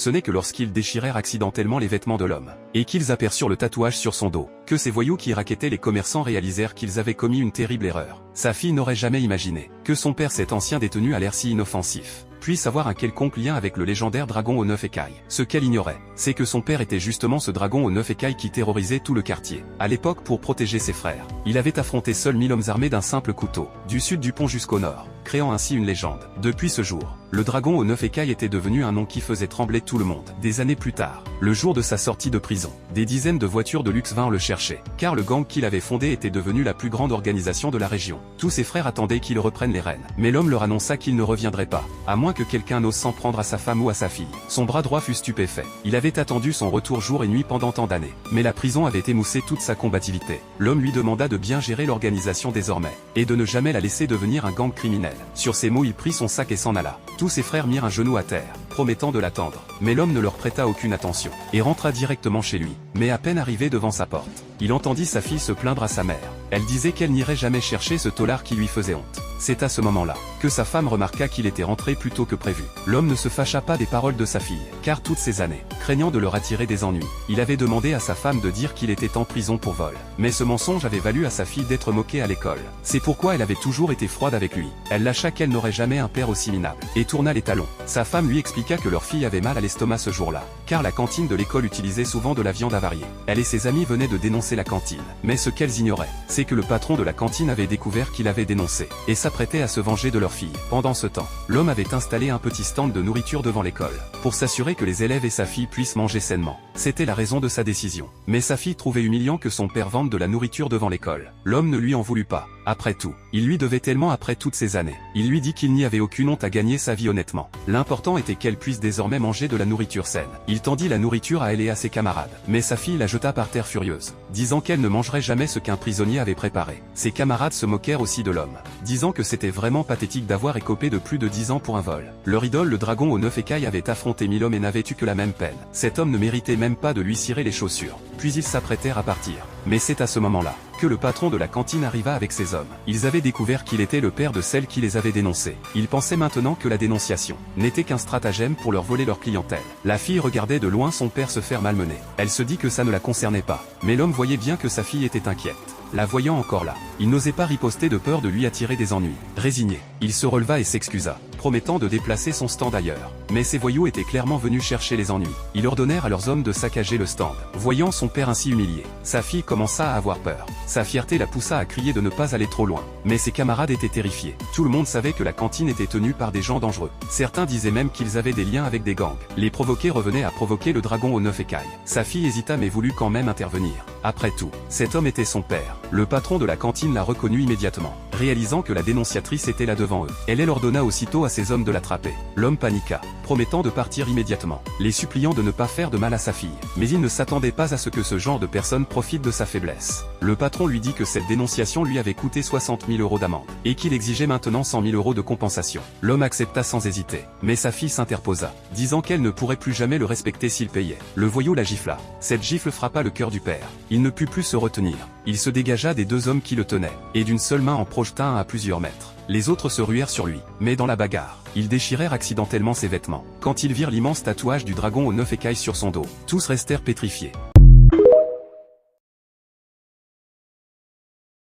ce n'est que lorsqu'ils déchirèrent accidentellement les vêtements de l'homme, et qu'ils aperçurent le tatouage sur son dos, que ces voyous qui racketaient les commerçants réalisèrent qu'ils avaient commis une terrible erreur. Sa fille n'aurait jamais imaginé que son père, cet ancien détenu à l'air si inoffensif, puisse avoir un quelconque lien avec le légendaire dragon aux 9 écailles. Ce qu'elle ignorait, c'est que son père était justement ce dragon aux 9 écailles qui terrorisait tout le quartier. À l'époque, pour protéger ses frères, il avait affronté seul 1000 hommes armés d'un simple couteau, du sud du pont jusqu'au nord, créant ainsi une légende. Depuis ce jour, le dragon aux 9 écailles était devenu un nom qui faisait trembler tout le monde. Des années plus tard, le jour de sa sortie de prison, des dizaines de voitures de luxe vinrent le chercher, car le gang qu'il avait fondé était devenu la plus grande organisation de la région. Tous ses frères attendaient qu'il reprenne les rênes, mais l'homme leur annonça qu'il ne reviendrait pas, à moins que quelqu'un n'ose s'en prendre à sa femme ou à sa fille. Son bras droit fut stupéfait. Il avait attendu son retour jour et nuit pendant tant d'années, mais la prison avait émoussé toute sa combativité. L'homme lui demanda de bien gérer l'organisation désormais, et de ne jamais la laisser devenir un gang criminel. Sur ces mots, il prit son sac et s'en alla. Tous ses frères mirent un genou à terre, promettant de l'attendre, mais l'homme ne leur prêta aucune attention, et rentra directement chez lui. Mais à peine arrivé devant sa porte, il entendit sa fille se plaindre à sa mère. Elle disait qu'elle n'irait jamais chercher ce tôlard qui lui faisait honte. C'est à ce moment-là que sa femme remarqua qu'il était rentré plus tôt que prévu. L'homme ne se fâcha pas des paroles de sa fille, car toutes ces années, craignant de leur attirer des ennuis, il avait demandé à sa femme de dire qu'il était en prison pour vol. Mais ce mensonge avait valu à sa fille d'être moquée à l'école. C'est pourquoi elle avait toujours été froide avec lui. Elle lâcha qu'elle n'aurait jamais un père aussi minable, et tourna les talons. Sa femme lui expliqua que leur fille avait mal à l'estomac ce jour-là, car la cantine de l'école utilisait souvent de la viande avariée. Elle et ses amis venaient de dénoncer la cantine. Mais ce qu'elles ignoraient, c'est que le patron de la cantine avait découvert qu'il avait dénoncé, et s'apprêtait à se venger de leur fille. Pendant ce temps, l'homme avait installé un petit stand de nourriture devant l'école, pour s'assurer que les élèves et sa fille puissent manger sainement. C'était la raison de sa décision. Mais sa fille trouvait humiliant que son père vende de la nourriture devant l'école. L'homme ne lui en voulut pas. Après tout, il lui devait tellement après toutes ces années. Il lui dit qu'il n'y avait aucune honte à gagner sa vie honnêtement. L'important était qu'elle puisse désormais manger de la nourriture saine. Il tendit la nourriture à elle et à ses camarades. Mais sa fille la jeta par terre furieuse, disant qu'elle ne mangerait jamais ce qu'un prisonnier avait préparé. Ses camarades se moquèrent aussi de l'homme, disant que c'était vraiment pathétique d'avoir écopé de plus de 10 ans pour un vol. Leur idole, le dragon aux 9 écailles, avait affronté 1000 hommes et n'avait eu que la même peine. Cet homme ne méritait même pas de lui cirer les chaussures. Puis ils s'apprêtèrent à partir. Mais c'est à ce moment-là que le patron de la cantine arriva avec ses hommes. Ils avaient découvert qu'il était le père de celle qui les avait dénoncés. Ils pensaient maintenant que la dénonciation n'était qu'un stratagème pour leur voler leur clientèle. La fille regardait de loin son père se faire malmener. Elle se dit que ça ne la concernait pas. Mais l'homme voyait bien que sa fille était inquiète. La voyant encore là, il n'osait pas riposter de peur de lui attirer des ennuis. Résigné, il se releva et s'excusa, promettant de déplacer son stand ailleurs. Mais ces voyous étaient clairement venus chercher les ennuis. Ils ordonnèrent à leurs hommes de saccager le stand. Voyant son père ainsi humilié, sa fille commença à avoir peur. Sa fierté la poussa à crier de ne pas aller trop loin. Mais ses camarades étaient terrifiés. Tout le monde savait que la cantine était tenue par des gens dangereux. Certains disaient même qu'ils avaient des liens avec des gangs. Les provoquer revenait à provoquer le dragon aux 9 écailles. Sa fille hésita mais voulut quand même intervenir. Après tout, cet homme était son père. Le patron de la cantine l'a reconnu immédiatement, réalisant que la dénonciatrice était là devant eux. Elle ordonna aussitôt à ses hommes de l'attraper. L'homme paniqua, promettant de partir immédiatement, les suppliant de ne pas faire de mal à sa fille. Mais il ne s'attendait pas à ce que ce genre de personne profite de sa faiblesse. Le patron lui dit que cette dénonciation lui avait coûté 60 000 € d'amende, et qu'il exigeait maintenant 100 000 € de compensation. L'homme accepta sans hésiter, mais sa fille s'interposa, disant qu'elle ne pourrait plus jamais le respecter s'il payait. Le voyou la gifla. Cette gifle frappa le cœur du père. Il ne put plus se retenir. Il se dégagea des deux hommes qui le tenaient, et d'une seule main en projeta un à plusieurs mètres. Les autres se ruèrent sur lui, mais dans la bagarre, ils déchirèrent accidentellement ses vêtements. Quand ils virent l'immense tatouage du dragon aux 9 écailles sur son dos, tous restèrent pétrifiés.